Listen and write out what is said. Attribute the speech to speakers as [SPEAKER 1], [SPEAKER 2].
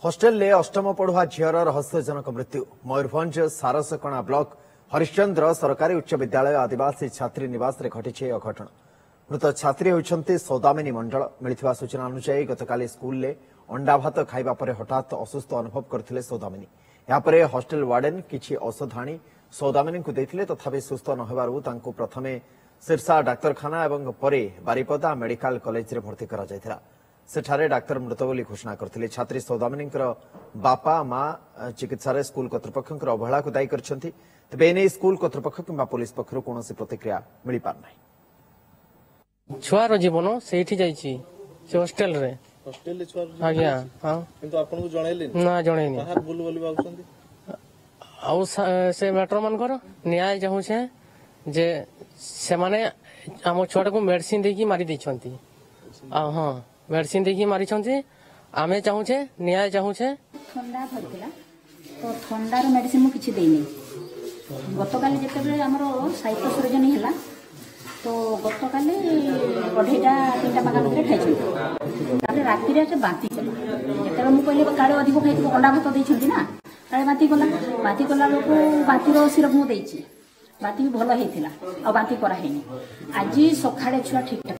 [SPEAKER 1] Hostel ले अष्टम पढ़ुआ झीर रहस्यजनक मृत्यु। मयूरभंज सारसकणा ब्लॉक हरिश्चंद्र सरकारी उच्च विद्यालय आदिवासी छात्री निवास रे घटी अघटन। मृत छात्री होती सौदामिनी मंडल। मिलता सूचना अनुसार गतकाली स्कूल ले अंडा भात खाइबा परे हठात असुस्थ अनुभव करथिले सौदामिनी। यापरे हॉस्टेल वार्डन किछि औषध आनी सौदामिनी को देथिले, तथापि सुस्थ न हेबारु तांको प्रथमे सिरसा डाक्तरखाना एवं परे बारिपदा मेडिकल कॉलेज रे भर्ती करा जायथिला। सेठारे डाक्तर मृत बोली घोषणा करथिले। छात्री सौदामिनी बापा मां चिकित्सा स्कूल कर्तृपक्ष अवहेला को दायी करछन्ति। तेबे एने स्कूल कर्तृपक्ष किंबा पुलिस पक्षरु कोनोसी प्रतिक्रिया मिलि पार नै।
[SPEAKER 2] छुआर जीवन सेठी जाईची से हॉस्टेल रे आज्ञा हां
[SPEAKER 3] किंतु आपन को जणैले
[SPEAKER 2] ना जणैनी
[SPEAKER 3] बाहर बोल बोली बाबुसंती
[SPEAKER 2] आउ से मैटर मन कर न्याय चाहू छे जे से माने हम छुआ को मेडिसिन देकी मारी दै छंती। हां मेडिसिन देकी मारी छंती। आमे चाहू छे न्याय चाहू छे।
[SPEAKER 4] ठंडा भरतिला तो ठंडार मेडिसिन मु किछि देइनी। गतकाली जेतेबेले हमरो साइको सर्जरी हैला तो गतकाली अढेटा तीनटा पाका भितर खाइछन। ताले राति रे से बाती कला जेतेबेले मु कहले काळे अधिक खाइतो अंडा भात देइ छंती ना, काळे बाती कला लोक बातीरो सिरप मु देइछि। बाती भी भल हेतिला आ बाती करा हेनी। आज सखाळे छुआ ठीक ठाक